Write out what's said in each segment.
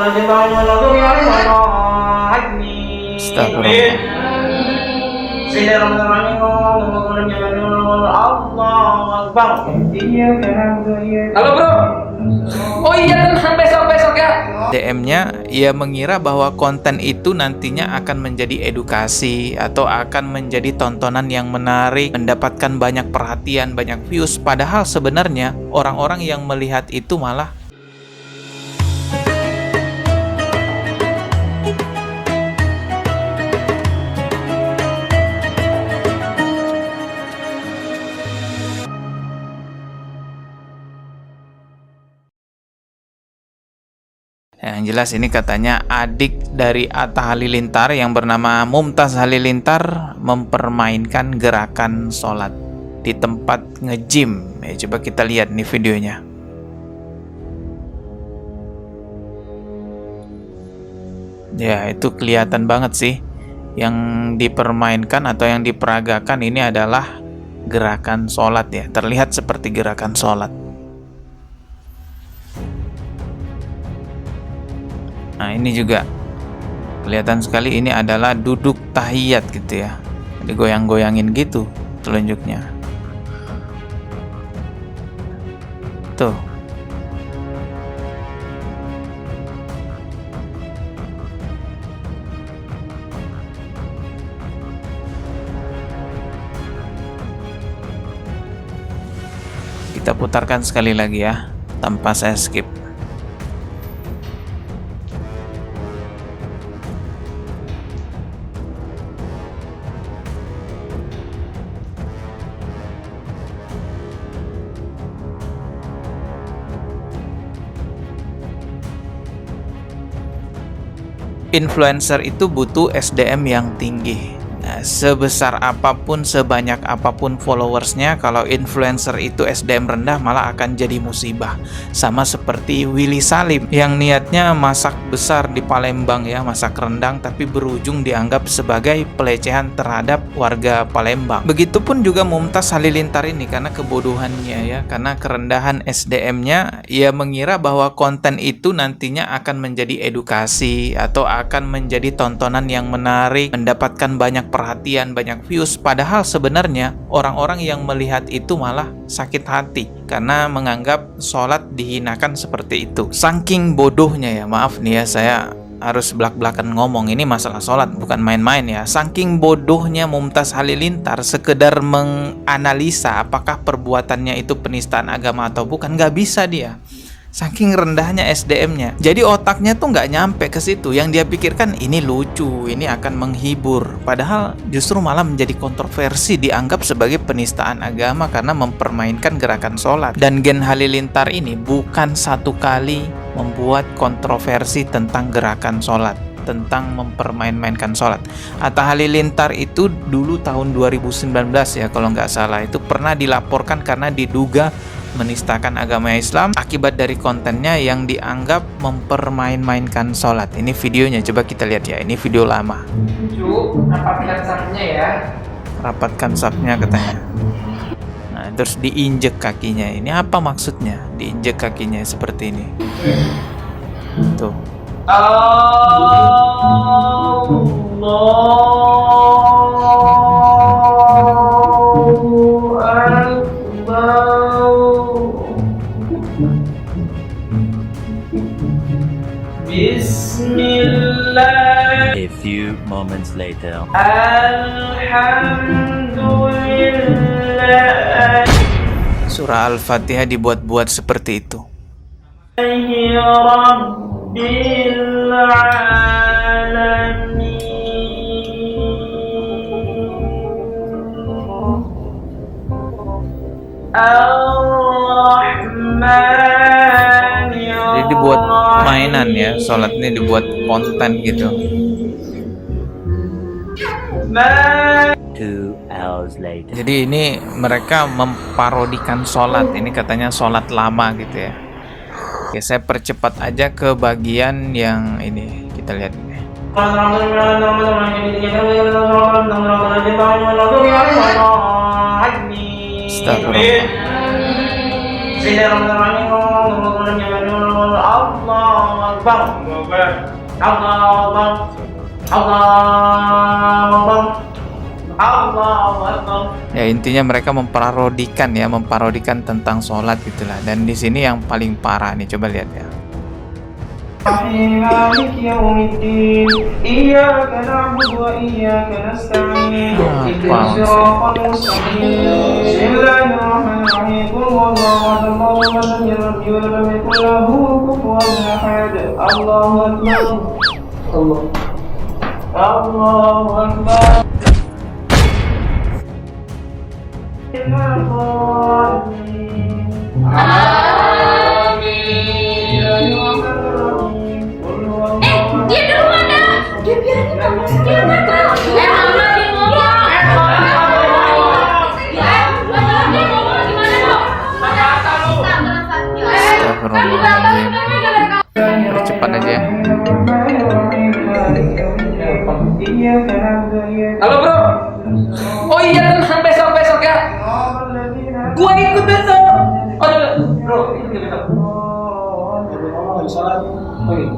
Halo bro. Oh iya, tenang, besok ya. DM-nya, ia mengira bahwa konten itu nantinya akan menjadi edukasi atau akan menjadi tontonan yang menarik, mendapatkan banyak perhatian, banyak views, padahal sebenarnya orang-orang yang melihat itu malah yang jelas ini katanya adik dari Atta Halilintar yang bernama Mumtaz Halilintar mempermainkan gerakan sholat di tempat nge-gym. Coba kita lihat nih videonya. Ya, itu kelihatan banget sih. Yang dipermainkan atau yang diperagakan ini adalah gerakan sholat ya. Terlihat seperti gerakan sholat. Nah, ini juga kelihatan sekali ini adalah duduk tahiyat gitu ya. Digoyang-goyangin gitu telunjuknya. Tuh. Kita putarkan sekali lagi ya, tanpa saya skip. Influencer itu butuh SDM yang tinggi. Nah, sebesar apapun, sebanyak apapun followersnya, kalau influencer itu SDM rendah malah akan jadi musibah. Sama seperti Willy Salim yang niatnya masak besar di Palembang ya, masak rendang, tapi berujung dianggap sebagai pelecehan terhadap warga Palembang. Begitupun juga Mumtaz Halilintar ini, karena kebodohannya ya, karena kerendahan SDM-nya, ia mengira bahwa konten itu nantinya akan menjadi edukasi atau akan menjadi tontonan yang menarik, mendapatkan banyak perhatian, banyak views, padahal sebenarnya orang-orang yang melihat itu malah sakit hati karena menganggap sholat dihinakan seperti itu. Saking bodohnya ya, maaf nih ya, saya harus belak-belakan ngomong, ini masalah sholat bukan main-main ya. Saking bodohnya Mumtaz Halilintar sekedar menganalisa apakah perbuatannya itu penistaan agama atau bukan, nggak bisa dia. Saking rendahnya SDM-nya. Jadi otaknya tuh nggak nyampe ke situ. Yang dia pikirkan ini lucu, ini akan menghibur. Padahal justru malah menjadi kontroversi, dianggap sebagai penistaan agama karena mempermainkan gerakan sholat. Dan Gen Halilintar ini bukan satu kali membuat kontroversi tentang gerakan sholat, tentang mempermain-mainkan sholat. Atta Halilintar itu dulu tahun 2019 ya kalau nggak salah, itu pernah dilaporkan karena diduga menistakan agama Islam akibat dari kontennya yang dianggap mempermain-mainkan sholat. Ini videonya, coba kita lihat ya, ini video lama. Rapatkan safnya ya. Rapatkan safnya katanya. Nah, terus diinjek kakinya. Ini apa maksudnya? Diinjek kakinya seperti ini. Tuh. Bismillah. A few moments later. Alhamdulillah. Surah Al-Fatihah dibuat-buat seperti itu. Rabbil alamin. Jadi dibuat mainan ya, sholat ini dibuat konten gitu. 2 hours later. Jadi ini mereka memparodikan sholat. Ini katanya sholat lama gitu ya. Oke, saya percepat aja ke bagian yang ini. Kita lihat ini. Astagfirullah. Akbar. Allahu Akbar. Allahu Akbar. Allahu Akbar. Ya intinya mereka memparodikan tentang sholat gitulah. Dan di sini yang paling parah nih, coba lihat ya. مالك يوم الدين إياك نعبد وإياك نستعين اهدنا الصراط المستقيم بسم الله الرحمن الرحيم قل هو الله أحد الله الصمد لم يلد ولم يكن له كفوا أحد الله أكبر الله أكبر Dia di rumah dah. Dia biarin mama sendiri nakal. Mama dia ngomong. Astagfirullahaladzim. Cepat aja ya. Halo bro. Oh iya tenang, besok ya. Gua ikut besok. Oh iya, bro, ini besok.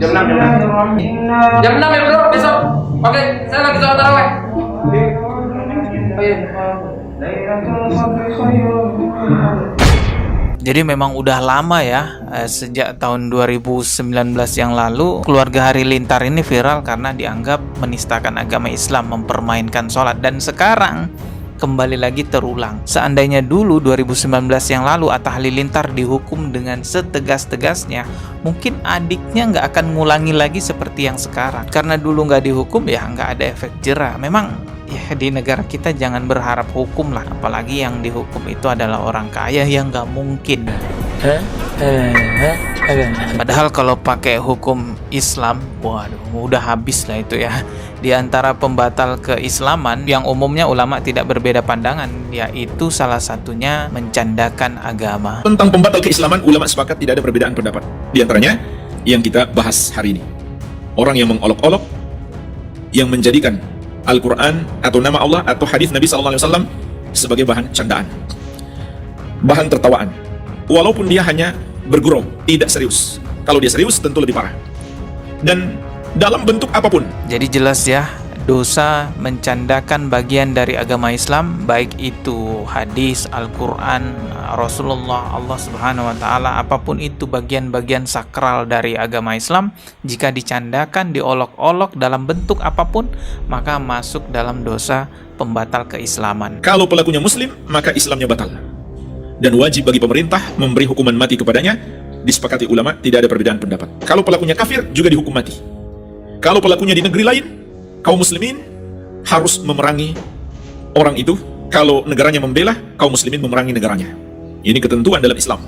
Jam 6 ya bro, besok. Oke, saya lagi sholat tarawih. Oh iya. Jadi memang udah lama ya, sejak tahun 2019 yang lalu keluarga Halilintar ini viral karena dianggap menistakan agama Islam, mempermainkan sholat. Dan sekarang kembali lagi terulang. Seandainya dulu 2019 yang lalu Atta Halilintar dihukum dengan setegas-tegasnya, mungkin adiknya nggak akan ngulangi lagi seperti yang sekarang. Karena dulu nggak dihukum ya nggak ada efek jerah. Memang ya di negara kita jangan berharap hukum lah, apalagi yang dihukum itu adalah orang kaya yang nggak mungkin. Padahal kalau pakai hukum Islam, waduh, udah habis lah itu ya. Di antara pembatal keislaman yang umumnya ulama tidak berbeda pandangan, yaitu salah satunya mencandakan agama. Tentang pembatal keislaman, ulama sepakat tidak ada perbedaan pendapat. Di antaranya yang kita bahas hari ini, orang yang mengolok-olok, yang menjadikan Al-Quran atau nama Allah atau hadis Nabi SAW sebagai bahan candaan, bahan tertawaan, walaupun dia hanya bergurau, tidak serius. Kalau dia serius tentu lebih parah, dan dalam bentuk apapun. Jadi jelas ya, dosa mencandakan bagian dari agama Islam, baik itu hadis, Al-Quran, Rasulullah, Allah Subhanahu wa Ta'ala, apapun itu bagian-bagian sakral dari agama Islam, jika dicandakan, diolok-olok dalam bentuk apapun, maka masuk dalam dosa pembatal keislaman. Kalau pelakunya muslim, maka Islamnya batal, dan wajib bagi pemerintah memberi hukuman mati kepadanya. Disepakati ulama, tidak ada perbedaan pendapat. Kalau pelakunya kafir, juga dihukum mati. Kalau pelakunya di negeri lain, kaum muslimin harus memerangi orang itu. Kalau negaranya membela, kaum muslimin memerangi negaranya. Ini ketentuan dalam Islam.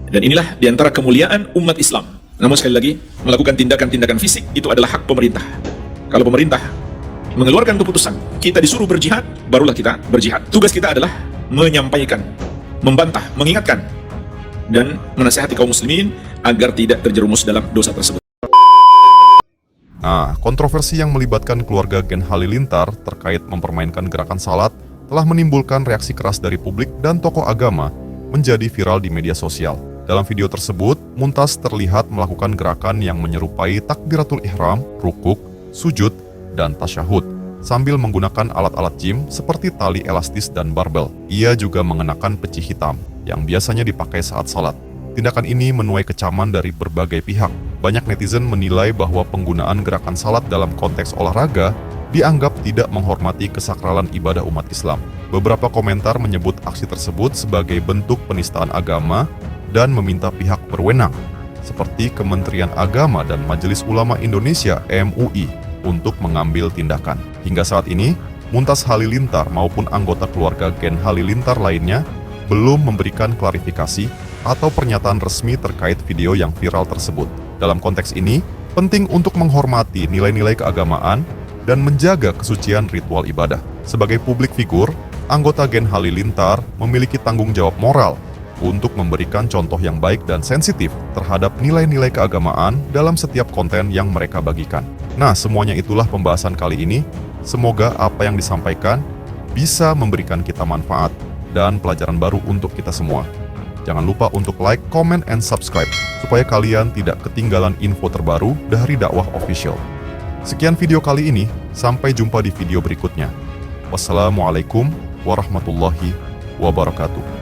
Dan inilah diantara kemuliaan umat Islam. Namun sekali lagi, melakukan tindakan-tindakan fisik itu adalah hak pemerintah. Kalau pemerintah mengeluarkan keputusan, kita disuruh berjihad, barulah kita berjihad. Tugas kita adalah menyampaikan, membantah, mengingatkan, dan menasihati kaum muslimin agar tidak terjerumus dalam dosa tersebut. Nah, kontroversi yang melibatkan keluarga Gen Halilintar terkait mempermainkan gerakan salat telah menimbulkan reaksi keras dari publik dan tokoh agama menjadi viral di media sosial. Dalam video tersebut, Muntas terlihat melakukan gerakan yang menyerupai takbiratul ihram, rukuk, sujud, dan tasyahud, sambil menggunakan alat-alat gym seperti tali elastis dan barbel. Ia juga mengenakan peci hitam yang biasanya dipakai saat salat. Tindakan ini menuai kecaman dari berbagai pihak. Banyak netizen menilai bahwa penggunaan gerakan salat dalam konteks olahraga dianggap tidak menghormati kesakralan ibadah umat Islam. Beberapa komentar menyebut aksi tersebut sebagai bentuk penistaan agama dan meminta pihak berwenang, seperti Kementerian Agama dan Majelis Ulama Indonesia (MUI) untuk mengambil tindakan. Hingga saat ini, Muntas Halilintar maupun anggota keluarga Gen Halilintar lainnya belum memberikan klarifikasi atau pernyataan resmi terkait video yang viral tersebut. Dalam konteks ini, penting untuk menghormati nilai-nilai keagamaan dan menjaga kesucian ritual ibadah. Sebagai publik figur, anggota Gen Halilintar memiliki tanggung jawab moral untuk memberikan contoh yang baik dan sensitif terhadap nilai-nilai keagamaan dalam setiap konten yang mereka bagikan. Nah, semuanya itulah pembahasan kali ini. Semoga apa yang disampaikan bisa memberikan kita manfaat dan pelajaran baru untuk kita semua. Jangan lupa untuk like, comment, and subscribe supaya kalian tidak ketinggalan info terbaru dari Dakwah Official. Sekian video kali ini, sampai jumpa di video berikutnya. Wassalamualaikum warahmatullahi wabarakatuh.